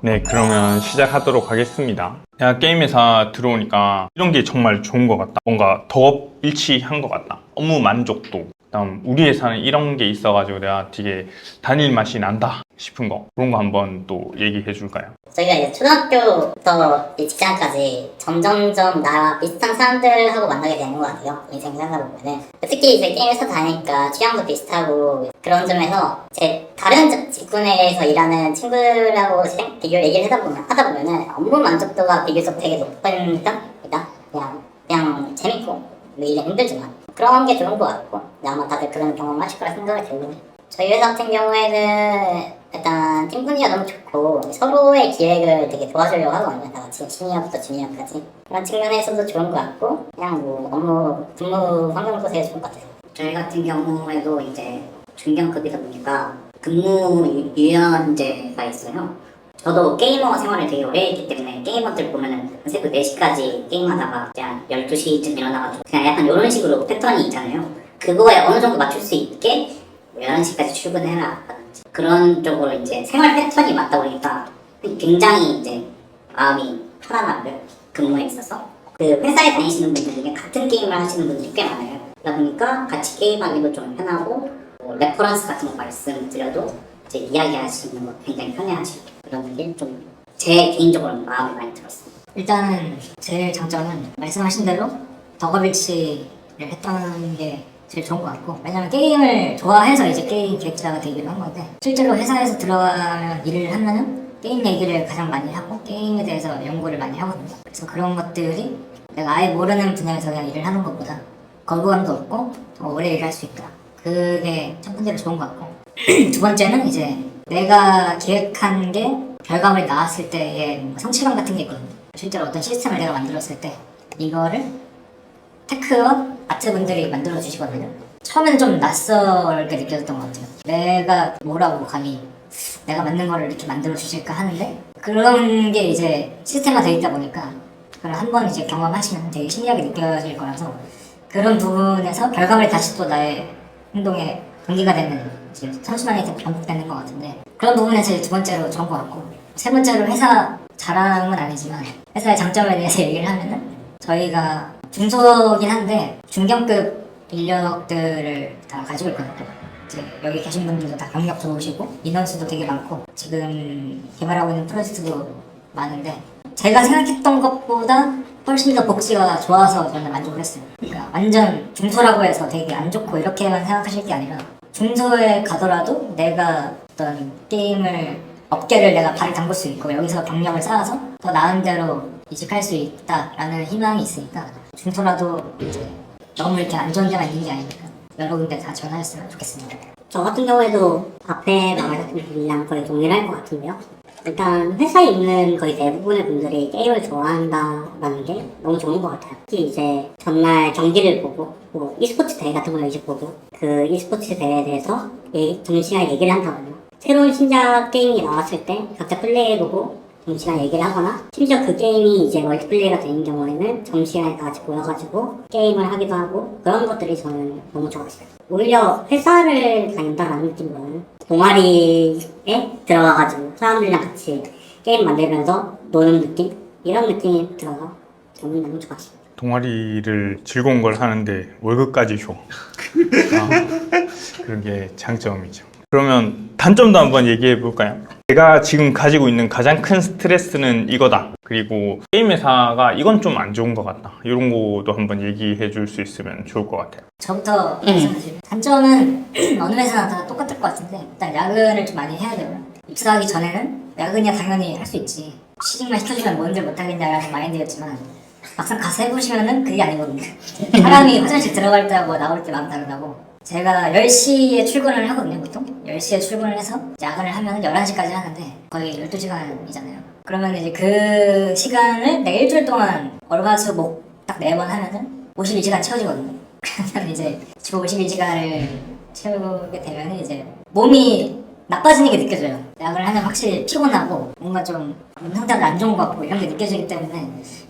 네, 그러면 시작하도록 하겠습니다. 내가 게임 회사 들어오니까 이런 게 정말 좋은 것 같다. 뭔가 더 일치한 것 같다. 업무 만족도. 그다음 우리 회사는 이런 게 있어가지고 내가 되게 다닐 맛이 난다 싶은 거, 그런 거 한번 또 얘기해 줄까요? 저희가 이제 초등학교부터 이 직장까지 점점점 나와 비슷한 사람들하고 만나게 되는 것 같아요. 인생 살다 보면은. 특히 이제 게임 회사 다니니까 취향도 비슷하고 그런 점에서 제 다른 직군에서 일하는 친구라고 비교 얘기를 하다 보면은 업무 만족도가 비교적 되게 높은 편입니다. 그냥 재밌고 뭐 일은 힘들지만 그런 게 좋은 것 같고 아마 다들 그런 경험하실 거라 생각이 들고, 저희 회사 같은 경우에는 일단 팀 분위기가 너무 좋고 서로의 기획을 되게 도와주려고 하거든요. 다 같이 시니어부터 주니어까지. 그런 측면에서도 좋은 것 같고 그냥 뭐 업무 근무 환경도 되게 좋은 것 같아요. 저희 같은 경우에도 이제 중견급이다 보니까 근무 유연제가 있어요. 저도 게이머 생활을 되게 오래 했기 때문에 게이머들 보면은 새벽 4시까지 게임하다가 그냥 12시쯤 일어나가지고 그냥 약간 이런 식으로 패턴이 있잖아요. 그거에 어느 정도 맞출 수 있게 11시까지 출근해라 그런 쪽으로 이제 생활 패턴이 맞다 보니까 굉장히 이제 마음이 편안하고요. 근무에 있어서 그 회사에 다니시는 분들 중에 같은 게임을 하시는 분들이 꽤 많아요. 그러다 보니까 같이 게임하기도 좀 편하고 뭐 레퍼런스 같은 거 말씀드려도 이제 이야기하시는 거 굉장히 편해하시고 그런 게 좀 제 개인적으로는 마음에 많이 들었습니다. 일단 제일 장점은 말씀하신 대로 덕업일치를 했던 게 제일 좋은 것 같고, 왜냐면 게임을 좋아해서 이제 게임 기획자가 되기로 한 건데 실제로 회사에서 들어가면 일을 하면은 게임 얘기를 가장 많이 하고 게임에 대해서 연구를 많이 하거든요. 그래서 그런 것들이 내가 아예 모르는 분야에서 그냥 일을 하는 것보다 거부감도 없고 더 오래 일할 수 있다. 그게 첫 번째로 좋은 것 같고 두 번째는 이제 내가 기획한 게 결과물이 나왔을 때의 성취감 같은 게 있거든요. 실제로 어떤 시스템을 내가 만들었을 때 이거를 테크와 아트분들이 만들어 주시거든요. 처음에는 좀 낯설게 느껴졌던 것 같아요. 내가 뭐라고 감히 내가 만든 거를 이렇게 만들어 주실까 하는데, 그런 게 이제 시스템화 되어 있다 보니까 그걸 한번 이제 경험하시면 되게 신기하게 느껴질 거라서 그런 부분에서 결과물이 다시 또 나의 행동에 동기가 되는 이제 선순환이 반복되는 것 같은데, 그런 부분에서 두 번째로 좋은 것 같고, 세 번째로 회사 자랑은 아니지만 회사의 장점에 대해서 얘기를 하면은 저희가 중소긴 한데 중견급 인력들을 다 가지고 있거든요. 이제 여기 계신 분들도 다 경력 좋으시고 인원수도 되게 많고 지금 개발하고 있는 프로젝트도 많은데 제가 생각했던 것보다 훨씬 더 복지가 좋아서 저는 만족을 했어요. 그러니까 완전 중소라고 해서 되게 안 좋고 이렇게만 생각하실 게 아니라 중소에 가더라도 내가 어떤 게임을 업계를 내가 발을 담글 수 있고 여기서 경력을 쌓아서 더 나은 데로 이직할 수 있다라는 희망이 있으니까 중소라도 이제 너무 이렇게 안 좋은 데만 있는 게 아니니까 여러 군데 다 전화했으면 좋겠습니다. 저 같은 경우에도 앞에 말하신 분이랑 거의 동일할 것 같은데요. 일단 회사에 있는 거의 대부분의 분들이 게임을 좋아한다라는 게 너무 좋은 것 같아요. 특히 이제 전날 경기를 보고 뭐 e스포츠 대회 같은 걸 이제 보고 그 e스포츠 대회에 대해서 동시에 얘기를 한다거나 새로운 신작 게임이 나왔을 때 각자 플레이해보고 점심시간 얘기를 하거나 심지어 그 게임이 이제 멀티플레이가 되는 경우에는 점심시간에 다 같이 모여가지고 게임을 하기도 하고 그런 것들이 저는 너무 좋았어요. 오히려 회사를 다닌다라는 느낌보다는 동아리에 들어가가지고 사람들이랑 같이 게임 만들면서 노는 느낌? 이런 느낌이 들어서 저는 너무 좋았어요. 동아리를 즐거운 걸 하는데 월급까지 줘. 그런 게 장점이죠. 그러면 단점도 한번 얘기해 볼까요? 제가 지금 가지고 있는 가장 큰 스트레스는 이거다. 그리고 게임 회사가 이건 좀 안 좋은 것 같다. 이런 것도 한번 얘기해 줄 수 있으면 좋을 것 같아요. 저부터 말씀드리면 단점은 어느 회사나 다 똑같을 것 같은데, 일단 야근을 좀 많이 해야 되고요. 입사하기 전에는 야근이야 당연히 할 수 있지, 취직만 시켜주면 뭔들 못하겠냐라는 마인드였지만 막상 가서 해보시면은 그게 아니거든요. 사람이 화장실 들어갈 때하고 나올 때 마음 다르다고. 제가 10시에 출근을 하거든요. 보통 10시에 출근을 해서 야근을 하면 11시까지 하는데 거의 12시간이잖아요. 그러면 이제 그 시간을 내가 일주일 동안 월화수목 딱 4번 하면은 52시간 채워지거든요. 그러면 이제 주 52시간을 채우게 되면 이제 몸이 나빠지는 게 느껴져요. 야근을 하면 확실히 피곤하고 뭔가 좀 상태가 안 좋은 것 같고 이런 게 느껴지기 때문에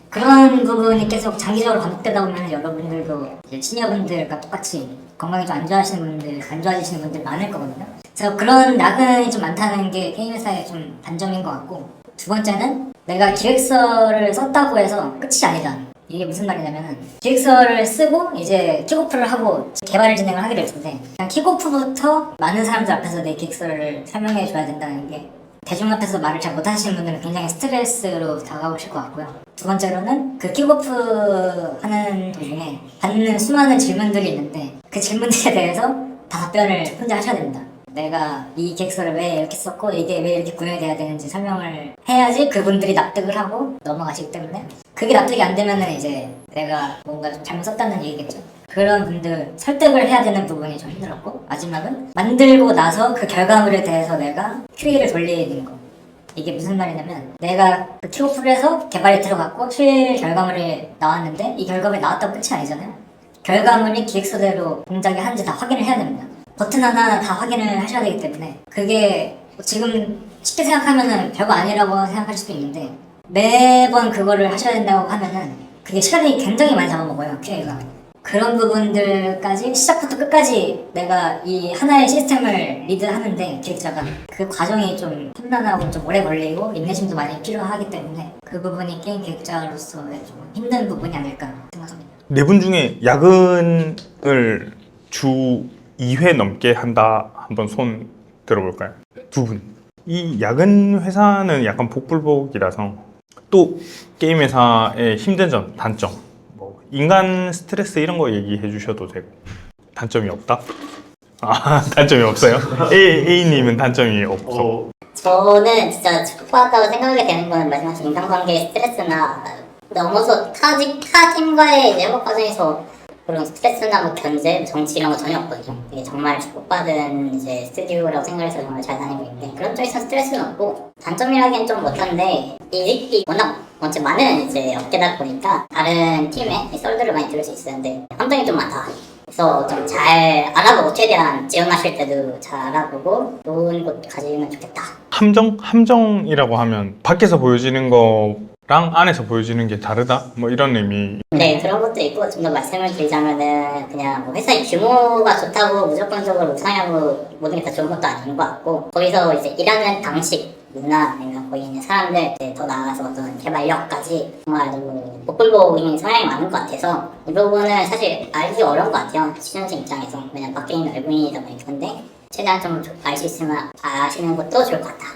그런 부분이 계속 장기적으로 반복되다 보면 여러분들도 이제 시니어분들과 똑같이 건강이 좀 안 좋아지시는 분들 많을 거거든요. 그래서 그런 야근이 좀 많다는 게 게임 회사의 좀 단점인 것 같고, 두 번째는 내가 기획서를 썼다고 해서 끝이 아니다. 이게 무슨 말이냐면은 기획서를 쓰고 이제 킥오프를 하고 개발 진행을 하게 될 텐데 그냥 킥오프부터 많은 사람들 앞에서 내 기획서를 설명해 줘야 된다는 게 대중 앞에서 말을 잘 못하시는 분들은 굉장히 스트레스로 다가오실 것 같고요. 두 번째로는 그 킥오프 하는 도중에 받는 수많은 질문들이 있는데 그 질문들에 대해서 다 답변을 혼자 하셔야 됩니다. 내가 이 기획서를 왜 이렇게 썼고 이게 왜 이렇게 구현이 돼야 되는지 설명을 해야지 그분들이 납득을 하고 넘어가시기 때문에 그게 납득이 안 되면은 이제 내가 뭔가 좀 잘못 썼다는 얘기겠죠. 그런 분들 설득을 해야 되는 부분이 좀 힘들었고 마지막은 만들고 나서 그 결과물에 대해서 내가 QA를 돌리는 거. 이게 무슨 말이냐면 내가 그 킥오프를 해서 개발에 들어갔고 실 결과물이 나왔는데 이 결과물이 나왔다고 끝이 아니잖아요. 결과물이 기획서대로 동작이 하는지 다 확인을 해야 됩니다. 버튼 하나 다 확인을 하셔야 되기 때문에 그게 지금 쉽게 생각하면은 별거 아니라고 생각할 수도 있는데 매번 그거를 하셔야 된다고 하면은 그게 시간이 굉장히 많이 잡아먹어요, QA가. 그런 부분들까지 시작부터 끝까지 내가 이 하나의 시스템을 리드하는데 기획자가 그 과정이 좀 험난하고 좀 오래 걸리고 인내심도 많이 필요하기 때문에 그 부분이 게임 기획자로서의 좀 힘든 부분이 아닐까 생각합니다. 네 분 중에 야근을 주 2회 넘게 한다 한번 손 들어볼까요? 두 분. 이 야근 회사는 약간 복불복이라서 또 게임 회사의 힘든 점, 단점 뭐 인간 스트레스 이런 거 얘기해 주셔도 되고 단점이 없다? 아 단점이 없어요? A님은 단점이 없어. 저는 진짜 축구하다고 생각하게 되는 거는 말씀하신 인간관계 스트레스나 넘어서 타 팀과의 이제 협업 과정에서 그런 스트레스나 뭐 견제, 정치 이런 거 전혀 없거든요. 이게 정말 축복받은 이제 스튜디오라고 생각해서 정말 잘 다니고 있는데 그런 쪽에서 스트레스는 없고 단점이라기엔 좀 못한데 이직이 워낙 많은 이제 업계다 보니까 다른 팀에 썰들을 많이 들을 수 있었는데 함정이 좀 많다. 그래서 좀 잘 알아보고 최대한 지원하실 때도 잘 알아보고 좋은 곳 가지면 좋겠다. 함정이라고 하면 밖에서 보여지는 거랑 안에서 보여지는 게 다르다? 뭐 이런 의미. 네, 그런 것도 있고 좀 더 말씀을 드리자면은 그냥 뭐 회사의 규모가 좋다고 무조건적으로 우상향으로 모든 게 다 좋은 것도 아닌 것 같고 거기서 이제 일하는 방식, 문화 아니면 거기 있는 사람들 이제 더 나아가서 어떤 개발력까지 정말 너무 복불복인 성향이 많은 것 같아서 이 부분은 사실 알기 어려운 것 같아요. 취준생 입장에서. 왜냐면 밖에 있는 외국인이다 보니까. 근데 최대한 좀 알 수 있으면 아시는 것도 좋을 것 같다.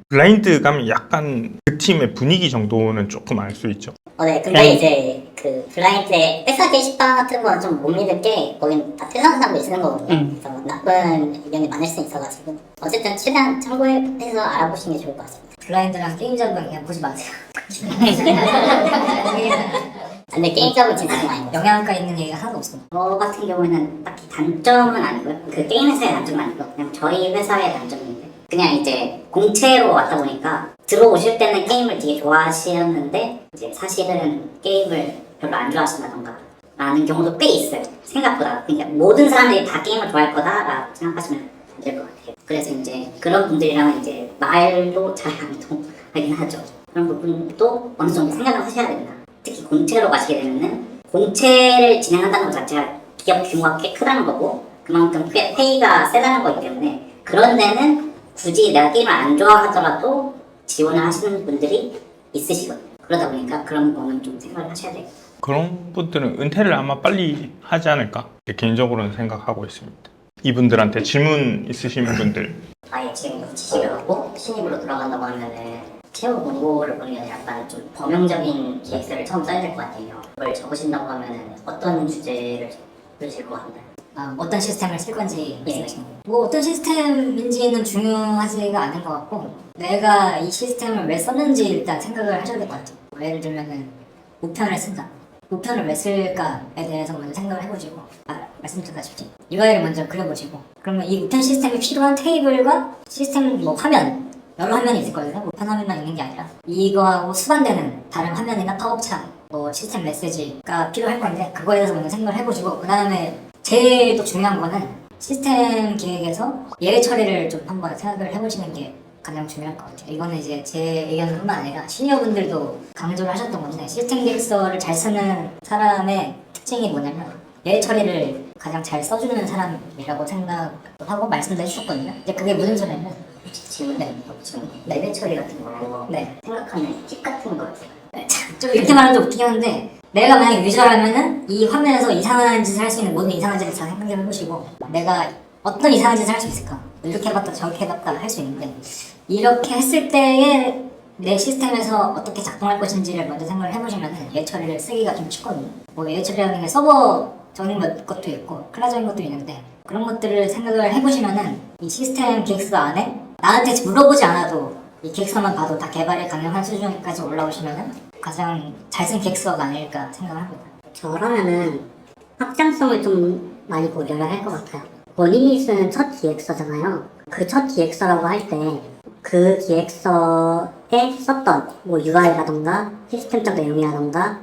블라인드 가면 약간 그 팀의 분위기 정도는 조금 알 수 있죠. 네, 근데 이제 그 블라인드의 회사 게시판 같은 건 좀 못 믿을 게 거긴 다 퇴사하는 사람들이 쓰는 거거든요. 그래서 나쁜 의견이 많을 수 있어가지고 어쨌든 최대한 참고해서 알아보시는 게 좋을 것 같습니다. 블라인드랑 게임 잡은 그냥 보지 마세요. 근데 게임 잡은 진짜 좀 아닌 거죠. 영향가 있는 얘기가 하나도 없습니다. 저 같은 경우에는 딱히 단점은 아니고요. 그 게임 회사의 단점은 아니고 그냥 저희 회사의 단점인데 그냥 이제 공채로 왔다 보니까 들어오실 때는 게임을 되게 좋아하시는데 이제 사실은 게임을 별로 안 좋아하신다던가 라는 경우도 꽤 있어요. 생각보다. 그러니까 모든 사람들이 다 게임을 좋아할 거다라고 생각하시면 안 될 것 같아요. 그래서 이제 그런 분들이랑 이제 말도 잘 안 통하긴 하죠. 그런 부분도 어느 정도 생각을 하셔야 된다. 특히 공채로 가시게 되면은 공채를 진행한다는 것 자체가 기업 규모가 꽤 크다는 거고 그만큼 꽤 페이가 세다는 거기 때문에 그런 데는 굳이 내가 게임을 안 좋아하더라도 지원을 하시는 분들이 있으시거든요. 그러다 보니까 그런 거는 좀 생각을 하셔야 돼요. 그런 분들은 은퇴를 아마 빨리 하지 않을까 개인적으로는 생각하고 있습니다. 이분들한테 질문 있으신 분들. 아예 지금 지식을 갖고 신입으로 들어간다고 하면은 채용 공고를 보면 약간 좀 범용적인 기획서를 처음 써야 될 것 같아요. 그걸 적으신다고 하면은 어떤 주제를 적으실 것 같나요? 어떤 시스템을 쓸 건지 예. 말씀하시는 거예요. 뭐 어떤 시스템인지는 중요하지가 않은 것 같고 내가 이 시스템을 왜 썼는지 일단 생각을 하셔야 될 것 같아요. 예를 들면은 우편을 쓴다. 우편을 왜 쓸까에 대해서 먼저 생각을 해보시고 말씀드렸다시피 UI를 먼저 그려보시고 그러면 이 우편 시스템이 필요한 테이블과 시스템 뭐 화면 여러 화면이 있을 거거든요. 우편 화면만 있는 게 아니라 이거하고 수반되는 다른 화면이나 팝업창 뭐 시스템 메시지가 필요할 건데 그거에 대해서 먼저 생각을 해보시고 그 다음에 제일 또 중요한 거는 시스템 기획에서 예외 처리를 좀 한번 생각을 해보시는 게 가장 중요할 것 같아요. 이거는 이제 제 의견뿐만 아니라 시니어분들도 강조를 하셨던 건데 시스템 기획서를 잘 쓰는 사람의 특징이 뭐냐면 예외 처리를 가장 잘 써주는 사람이라고 생각하고 말씀도 해주셨거든요. 이제 그게 무슨 소리냐면 질문 레벨 처리 같은 거 생각하는 팁 같은 거 있어요? 좀 이렇게 말하면 좀 웃기긴 한데, 내가 만약에 유저라면은 이 화면에서 이상한 짓을 할 수 있는 모든 이상한 짓을 다 생각해보시고, 내가 어떤 이상한 짓을 할 수 있을까? 이렇게 해봤다 저렇게 해봤다 할 수 있는데, 이렇게 했을 때에 내 시스템에서 어떻게 작동할 것인지를 먼저 생각을 해보시면은 예외 처리를 쓰기가 좀 쉽거든요. 뭐 예외 처리라는 게 서버적인 것도 있고 클라우드적인 것도 있는데, 그런 것들을 생각을 해보시면은 이 시스템 기획서 안에 나한테 물어보지 않아도 이 기획서만 봐도 다 개발이 가능한 수준까지 올라오시면은 가장 잘 쓴 기획서가 아닐까 생각을 합니다. 저라면은 확장성을 좀 많이 고려를 할 것 같아요. 본인이 쓰는 첫 기획서잖아요. 그 첫 기획서라고 할 때 그 기획서에 썼던 뭐 UI라던가 시스템적 내용이라던가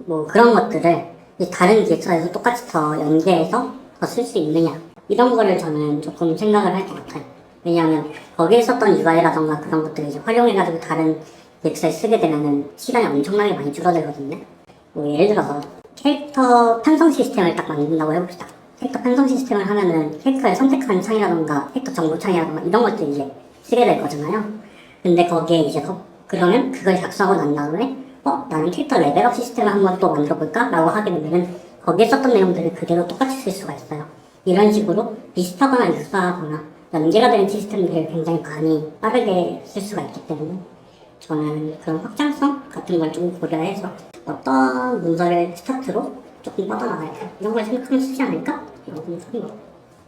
뭐 그런 것들을 이제 다른 기획서에서 똑같이 더 연계해서 더 쓸 수 있느냐, 이런 거를 저는 조금 생각을 할 것 같아요. 왜냐하면 거기에 썼던 UI라던가 그런 것들을 이제 활용해가지고 다른 기획서에 쓰게 되면은 시간이 엄청나게 많이 줄어들거든요. 뭐 예를 들어서 캐릭터 편성 시스템을 딱 만든다고 해봅시다. 캐릭터 편성 시스템을 하면은 캐릭터를 선택하는 창이라던가 캐릭터 정보 창이라던가 이런 것들 이제 쓰게 될 거잖아요. 근데 거기에 이제 그러면 그걸 작성하고 난 다음에 나는 캐릭터 레벨업 시스템을 한번 또 만들어 볼까? 라고 하게 되면은 거기에 썼던 내용들을 그대로 똑같이 쓸 수가 있어요. 이런 식으로 비슷하거나 유사하거나 연계가 되는 시스템들을 굉장히 많이 빠르게 쓸 수가 있기 때문에 저는 그런 확장성 같은 걸 좀 고려해서 어떤 문서를 스타트로 조금 뻗어나갈까, 이런 걸 생각하면 쓰지 않을까? 이런 생각이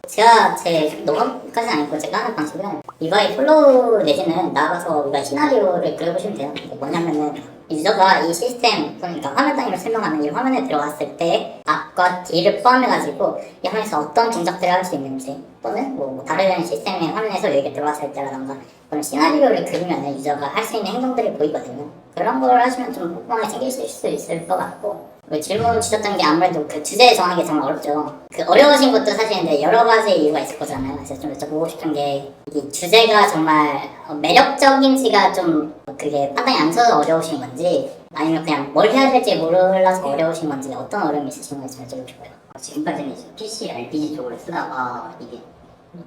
제가 제 노감까지는 아니고 제가 하는 방식은 UI 플로우 내지는 나가서 UI 시나리오를 그려보시면 돼요. 뭐냐면은 유저가 이 시스템, 그러니까 화면 단위로 설명하는 이 화면에 들어갔을 때 앞과 뒤를 포함해가지고 이 화면에서 어떤 동작들을 할 수 있는지, 또는 뭐 다른 시스템의 화면에서 여기에 들어갔을 때라던가 그런 시나리오를 그리면 유저가 할 수 있는 행동들이 보이거든요. 그런 걸 하시면 좀 꼼꼼하게 챙기실 수 있을 것 같고, 질문 주셨던 게 아무래도 그 주제 정하기 정말 어렵죠. 그 어려우신 것도 사실인데 여러 가지 이유가 있을 거잖아요. 그래서 좀 여쭤보고 싶은 게, 이 주제가 정말 매력적인지가 좀 그게 판단이 안 서서 어려우신 건지, 아니면 그냥 뭘 해야 될지 몰라서 어려우신 건지, 어떤 어려움이 있으신 건지 여쭤보고 싶어요. 지금까지는 이제 PC, RPG 쪽으로 쓰다가 이게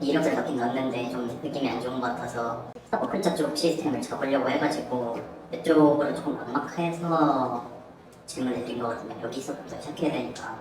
이력서를 넣긴 넣었는데 좀 느낌이 안 좋은 것 같아서 서브컬처 쪽 시스템을 잡으려고 해가지고 이쪽으로 조금 막막해서 질문을 드린 거거든요. 여기서부터 시작해야 되니까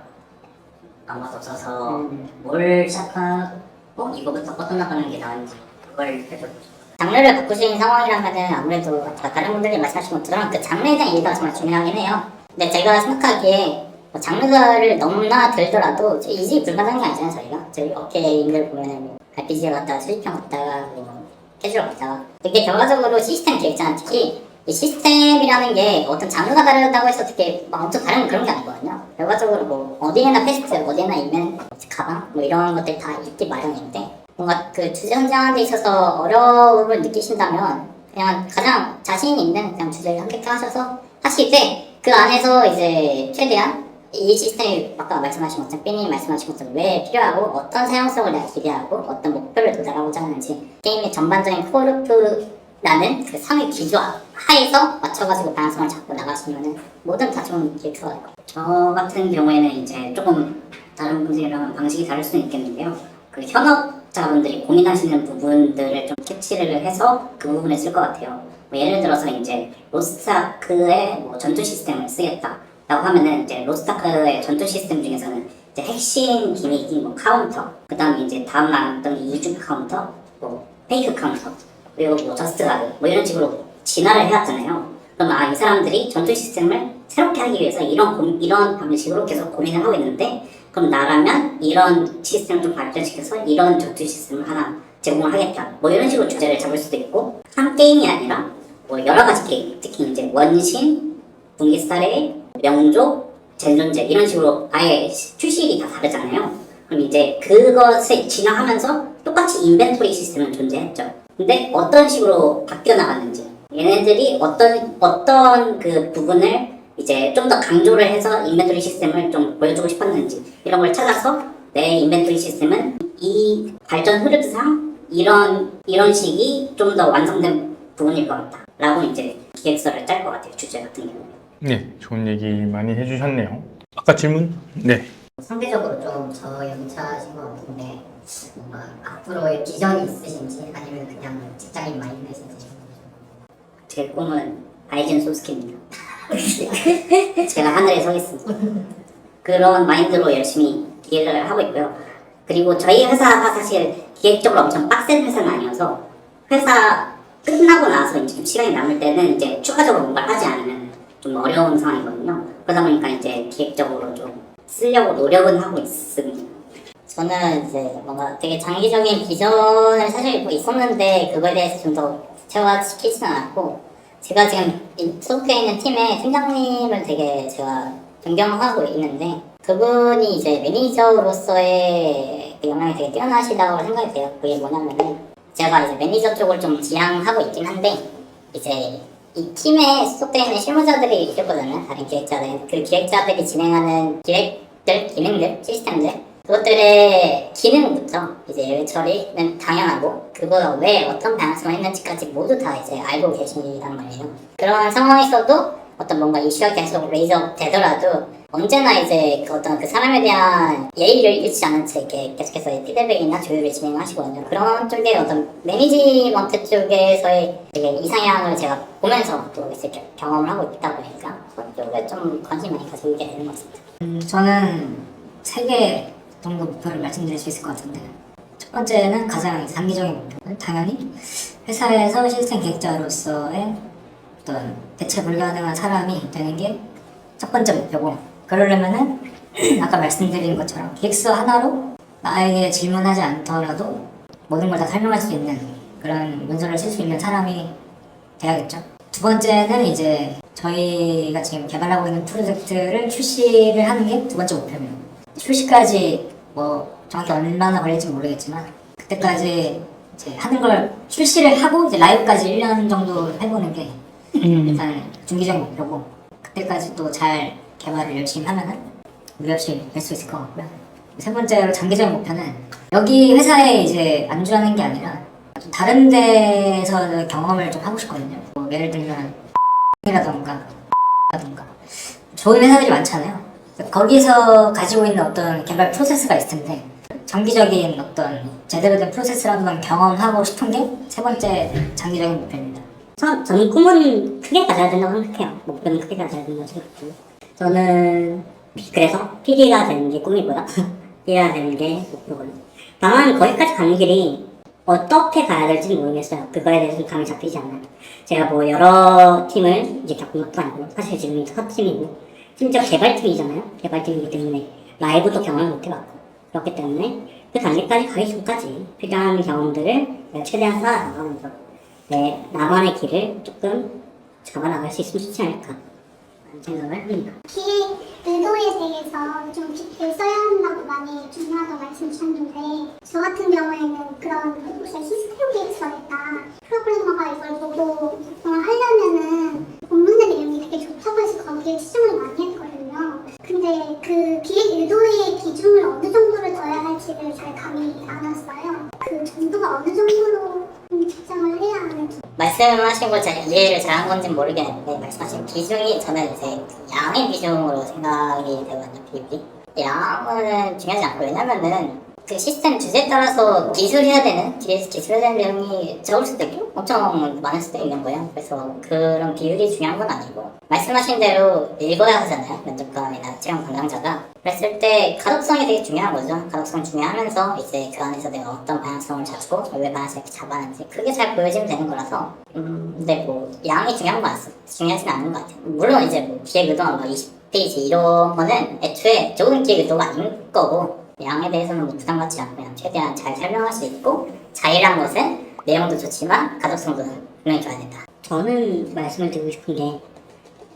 아무것도 없어서 뭘 시작하고 이거부터 뻗어나가는 게 나은지 그걸 해주고 장르를 바꾸신 상황이라면은 아무래도 다른 분들이 말씀하신 것처럼 그 장르에 대한 이해가 정말 중요하긴 해요. 근데 제가 생각하기에 뭐 장르를 넘나들더라도 이지 불가능한 게 아니잖아요. 저희 업계인들 보면은 뭐 RPG 갔다가 수집형 갔다가 뭐 캐주얼 갔다가 되게 결과적으로 시스템 기획자는 특히 이 시스템이라는 게 어떤 장르가 다르다고 해서 어떻게 막 엄청 다른 그런 게 아니거든요. 결과적으로 뭐 어디에나 패스트, 어디에나 이면 가방 뭐 이런 것들 다 있기 마련인데, 뭔가 그 주제 선정하는 데 있어서 어려움을 느끼신다면 그냥 가장 자신 있는 그냥 주제를 선택하셔서 하실 때 그 안에서 이제 최대한 이 시스템이 아까 말씀하신 것처럼 삐님 말씀하신 것처럼 왜 필요하고 어떤 사용성을 내가 기대하고 어떤 목표를 도달하고자 하는지 게임의 전반적인 코르프라는 그 상위 기조 하에서 맞춰가지고 방향성을 잡고 나가시면은 뭐든 다 좋은 기획서가 될 거예요. 저 같은 경우에는 이제 조금 다른 분들이랑 방식이 다를 수는 있겠는데요. 그 현업자분들이 고민하시는 부분들을 좀 캐치를 해서 그 부분에 쓸 것 같아요. 뭐 예를 들어서 이제 로스트아크의 뭐 전투 시스템을 쓰겠다라고 하면은 이제 로스트아크의 전투 시스템 중에서는 이제 핵심 기믹이 뭐 카운터, 그 다음에 이제 다음 나왔던 이중 카운터, 뭐 페이크 카운터, 그리고 뭐 저스트 가드, 뭐 이런 식으로 진화를 해왔잖아요. 그럼 이 사람들이 전투 시스템을 새롭게 하기 위해서 이런 방식으로 계속 고민을 하고 있는데, 그럼 나라면 이런 시스템을 좀 발전시켜서 이런 전투 시스템을 하나 제공을 하겠다. 뭐 이런 식으로 주제를 잡을 수도 있고, 한 게임이 아니라 뭐 여러 가지 게임, 특히 이제 원신, 분기스타레, 명족, 젠존제 이런 식으로 아예 출시일이 다 다르잖아요. 그럼 이제 그것에 진화하면서 똑같이 인벤토리 시스템은 존재했죠. 근데 어떤 식으로 바뀌어 나갔는지, 얘네들이 어떤 그 부분을 이제 좀 더 강조를 해서 인벤토리 시스템을 좀 보여주고 싶었는지 이런 걸 찾아서 내 인벤토리 시스템은 이 발전 흐름상 이런 식이 좀 더 완성된 부분일 것 같다 라고 이제 기획서를 짤 것 같아요. 주제 같은 경우는. 네, 좋은 얘기 많이 해주셨네요. 아까 질문? 네. 상대적으로 좀 저 연차신 것 같은데 뭔가 앞으로의 비전이 있으신지 아니면 그냥 직장인 마인드이신지. 제 꿈은 바이든 소스케입니다. 제가 하늘에 서 있습니다. 그런 마인드로 열심히 일을 하고 있고요. 그리고 저희 회사가 사실 기획적으로 엄청 빡센 회사는 아니어서 회사 끝나고 나서 이제 좀 시간이 남을 때는 이제 추가적으로 뭔가를 하지 않으면 좀 어려운 상황이거든요. 그러다 보니까 이제 기획적으로 좀 쓰려고 노력은 하고 있습니다. 저는 이제 뭔가 되게 장기적인 비전을 사실 뭐 있었는데 그거에 대해서 좀 더 구체화시키지는 않았고, 제가 지금 소속해 있는 팀의 팀장님을 되게 제가 존경하고 있는데, 그분이 이제 매니저로서의 그 영향이 되게 뛰어나시다고 생각이 돼요. 그게 뭐냐면은 제가 이제 매니저 쪽을 좀 지향하고 있긴 한데, 이제 이 팀에 소속되어 있는 실무자들이 있거든요. 다른 기획자들. 그 기획자들이 진행하는 기획들, 기능들, 시스템들, 그것들의 기능부터 이제 예외 처리는 당연하고, 그거 왜 어떤 방향성을 했는지까지 모두 다 이제 알고 계시단 말이에요. 그런 상황에서도 어떤 뭔가 이슈가 계속 레이저 되더라도 언제나 이제 그 어떤 그 사람에 대한 예의를 잃지 않은 채 이렇게 계속해서 피드백이나 조율을 진행하시거든요. 그런 쪽에 어떤 매니지먼트 쪽에서의 되게 이상향을 제가 보면서 또 이렇게 경험을 하고 있다 보니까 그쪽에 좀 관심이 많이 가지게 되는 것 같습니다. 저는 3개 정도 목표를 말씀드릴 수 있을 것 같은데, 첫 번째는 가장 장기적인 목표는 당연히 회사에서 시스템 기획자로서의 어떤 대체 불가능한 사람이 되는 게 첫 번째 목표고, 그러려면은 아까 말씀드린 것처럼 기획서 하나로 나에게 질문하지 않더라도 모든 걸 다 설명할 수 있는 그런 문서를 쓸 수 있는 사람이 돼야겠죠. 두 번째는 이제 저희가 지금 개발하고 있는 프로젝트를 출시를 하는 게 두 번째 목표입니다. 출시까지 뭐 정확히 얼마나 걸릴지 모르겠지만, 그때까지 이제 하는 걸 출시를 하고 이제 라이브까지 1년 정도 해보는 게 일단 중기적인 목표고, 그때까지 또 잘 개발을 열심히 하면은 무리 없이 될 수 있을 것 같고요. 세 번째로 장기적인 목표는 여기 회사에 이제 안주하는 게 아니라 좀 다른 데서 경험을 좀 하고 싶거든요. 뭐 예를 들면 라던가 좋은 회사들이 많잖아요. 거기서 가지고 있는 어떤 개발 프로세스가 있을 텐데, 장기적인 어떤 제대로 된 프로세스라도 경험하고 싶은 게 세 번째 장기적인 목표입니다. 저는 꿈은 크게 가져야 된다고 생각해요. 목표는 크게 가져야 된다고 생각해요. 저는 그래서 PD가 되는 게 꿈이고요. PD가 되는 게 목표고요. 다만 거기까지 가는 길이 어떻게 가야 될지 모르겠어요. 그거에 대해서 좀 감이 잡히지 않아요. 제가 뭐 여러 팀을 이제 겪은 것도 아니고, 사실 지금 첫 팀이고 심지어 개발팀이잖아요. 개발팀이기 때문에 라이브도 경험을 못 해봤고, 그렇기 때문에 그 단계까지 가기 전까지 필요한 경험들을 내가 최대한 쌓아나가면서 나만의 길을 조금 잡아나갈 수 있으면 좋지 않을까 생각을 합니다. 기획 의도에 대해서 좀 깊게 써야 한다고 많이 중요하다고 말씀 주셨는데, 저 같은 경우에는 그런 혹시 시스템 기획서에다 프로그래머가 이걸 보고 작성을 하려면은 본문의 내용이 되게 좋다고 해서 거기에 치중을 많이 했거든요. 근데 그 기획 의도의 기준을 어느 정도를 둬야 할지를 잘 감이 안 왔어요. 그 정도가 어느 정도로 측정을 해야 하는지. 말씀하신 걸 제가 이해를 잘한 건지는 모르겠는데, 말씀하신 비중이 저는 이제 양의 비중으로 생각이 되거든요. 비율이 양은 중요하지 않고, 왜냐면은 그 시스템 주제에 따라서 기술해야 되는 기술해야 되는 내용이 적을 수도 있고 엄청 많을 수도 있는 거예요. 그래서 그런 비율이 중요한 건 아니고, 말씀하신 대로 읽어야 하잖아요. 면접관이나 채용 담당자가. 그랬을 때 가독성이 되게 중요한 거죠. 가독성 중요하면서 이제 그 안에서 내가 어떤 방향성을 잡고 왜 방향성을 이렇게 잡았는지 그게 잘 보여지면 되는 거라서, 근데 뭐 양이 중요한 건 중요하진 않은 것 같아요. 물론 이제 뭐 기획 의도가 뭐 20페이지 이런 거는 애초에 좋은 기획 의도가 아닌 거고, 양에 대해서는 뭐 부담 갖지 않고 그냥 최대한 잘 설명할 수 있고, 자율한 것은 내용도 좋지만 가독성도 분명히 줘야 된다. 저는 말씀을 드리고 싶은 게,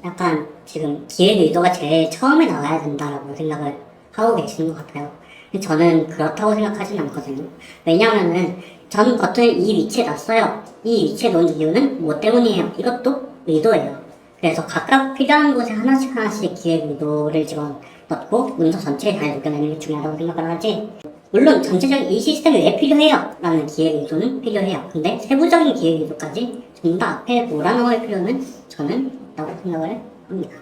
약간 지금 기획 의도가 제일 처음에 나와야 된다라고 생각을 하고 계시는 것 같아요. 근데 저는 그렇다고 생각하지는 않거든요. 왜냐하면은 저는 버튼을 이 위치에 놨어요. 이 위치에 놓은 이유는 뭐 때문이에요? 이것도 의도예요. 그래서 각각 필요한 곳에 하나씩 기획 의도를 집어넣고 문서 전체에 잘 녹여내는 게 중요하다고 생각을 하지, 물론 전체적인 이 시스템이 왜 필요해요? 라는 기획 의도는 필요해요. 근데 세부적인 기획 의도까지 전부 다 앞에 몰아넣을 필요는 저는 있다고 생각을 합니다.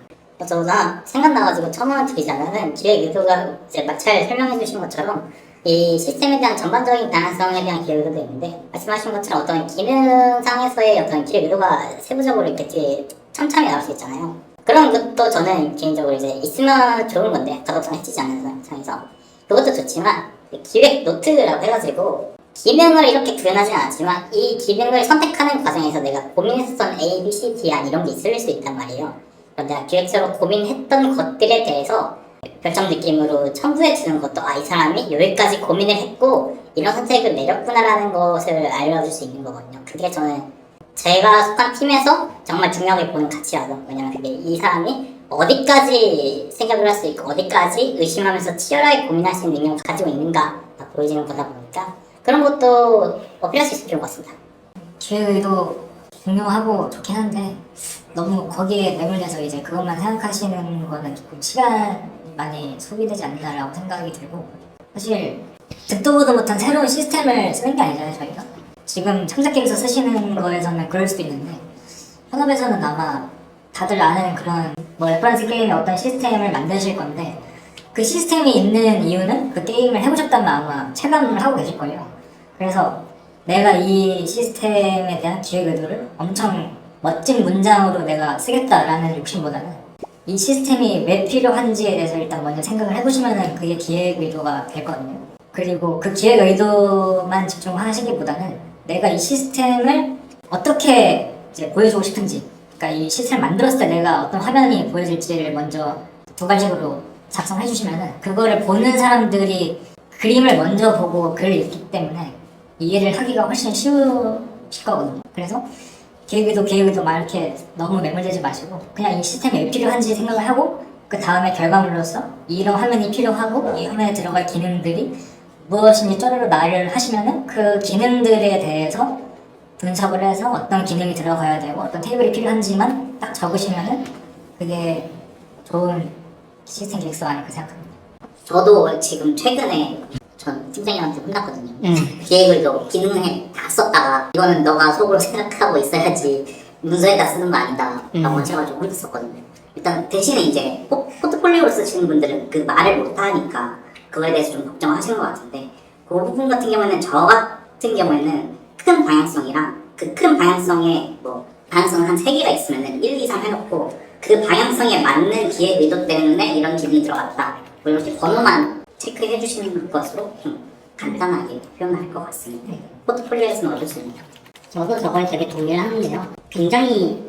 저나 생각나가지고 첨언을 드리자면은, 기획 의도가 이제 마찰 설명해 주신 것처럼 이 시스템에 대한 전반적인 다양성에 대한 기획 의도도 있는데 말씀하신 것처럼 어떤 기능상에서의 어떤 기획 의도가 세부적으로 이렇게 뒤에 첨참히 나올 수 있잖아요. 그런 것도 저는 개인적으로 이제 있으면 좋은 건데 가독성 해치지 않는 상에서 그것도 좋지만 기획 노트라고 해가지고 기능을 이렇게 구현하진 않았지만 이 기능을 선택하는 과정에서 내가 고민했었던 A, B, C, D 이런 게 있을 수 있단 말이에요. 내가 기획적으로 고민했던 것들에 대해서 별점 느낌으로 첨부해 주는 것도 이 사람이 여기까지 고민을 했고 이런 선택을 내렸구나라는 것을 알려줄 수 있는 거거든요. 그게 저는 제가 속한 팀에서 정말 중요하게 보는 가치라고. 왜냐면 그게 이 사람이 어디까지 생각을 할 수 있고 어디까지 의심하면서 치열하게 고민할 수 있는 능력을 가지고 있는가 보여지는 거다 보니까 그런 것도 어필할 수 있을 필요가 같습니다. 기획 의도 중요하고 좋긴 한데 너무 거기에 매몰돼서 이제 그것만 생각하시는 거는 조금 시간 많이 소비되지 않나라고 생각이 들고 사실 듣도 보도 못한 새로운 시스템을 쓰는 게 아니잖아요 저희가. 지금 창작 게임에서 쓰시는 거에서는 그럴 수도 있는데 현업에서는 아마 다들 아는 그런 뭐 레퍼런스 게임의 어떤 시스템을 만드실 건데 그 시스템이 있는 이유는 그 게임을 해보셨다면 아마 체감을 하고 계실 거예요. 그래서 내가 이 시스템에 대한 기획 의도를 엄청 멋진 문장으로 내가 쓰겠다라는 욕심보다는 이 시스템이 왜 필요한지에 대해서 일단 먼저 생각을 해보시면은 그게 기획 의도가 됐거든요. 그리고 그 기획 의도만 집중하시기보다는 내가 이 시스템을 어떻게 이제 보여주고 싶은지, 그러니까 이 시스템을 만들었을 때 내가 어떤 화면이 보여질지를 먼저 두 가지로 작성해 주시면은 그거를 보는 사람들이 그림을 먼저 보고 글을 읽기 때문에 이해를 하기가 훨씬 쉬우실 거거든요. 그래서 계획에도 막 이렇게 너무 매몰되지 마시고 그냥 이 시스템이 왜 필요한지 생각을 하고 그 다음에 결과물로서 이런 화면이 필요하고 이 화면에 들어갈 기능들이 무엇인지 쪼르르 말을 하시면은 그 기능들에 대해서 분석을 해서 어떤 기능이 들어가야 되고 어떤 테이블이 필요한지만 딱 적으시면은 그게 좋은 시스템 기획서가 아닐까 생각합니다. 저도 지금 최근에 전 팀장님한테 혼났거든요. 기획을도 기능에 다 썼다가 이거는 너가 속으로 생각하고 있어야지 문서에다 쓰는 거 아니다 라고 하셔가지고 혼났었거든요. 일단 대신에 이제 포트폴리오로 쓰시는 분들은 그 말을 못하니까 그거에 대해서 좀 걱정하시는 것 같은데 그 부분 같은 경우에는 저 같은 경우에는 큰 방향성이랑 그 큰 방향성에 뭐 방향성은 한 3개가 있으면은 1, 2, 3 해놓고 그 방향성에 맞는 기획 의도 때문에 이런 기능이 들어갔다 뭐 이렇게 번호만 체크해 주시는 것으로 좀 간단하게 표현할 것 같습니다. 포트폴리오에서는 어떻습니까? 저도 저걸 되게 동의를 하는데요. 굉장히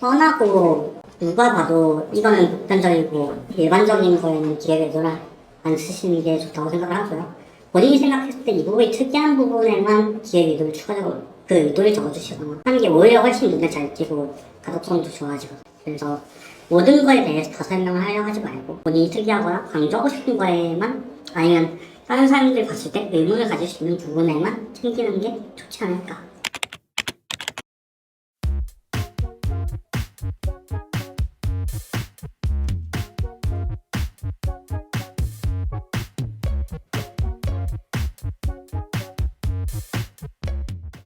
뻔하고 누가 봐도 이거는 보편적이고 일반적인 거에는 기획 의도를 안 쓰시는 게 좋다고 생각을 하고요. 본인이 생각했을 때 이 부분이 특이한 부분에만 기획 의도를 추가적으로 그 의도를 적어주시거나 하는 게 오히려 훨씬 눈에 잘 띄고 가독성도 좋아지고 그래서 모든 거에 대해서 다 설명을 하려 하지 말고 본인이 특이하거나 강조하고 싶은 거에만 아니면 다른 사람들이 봤을 때 의문을 가질 수 있는 부분에만 챙기는 게 좋지 않을까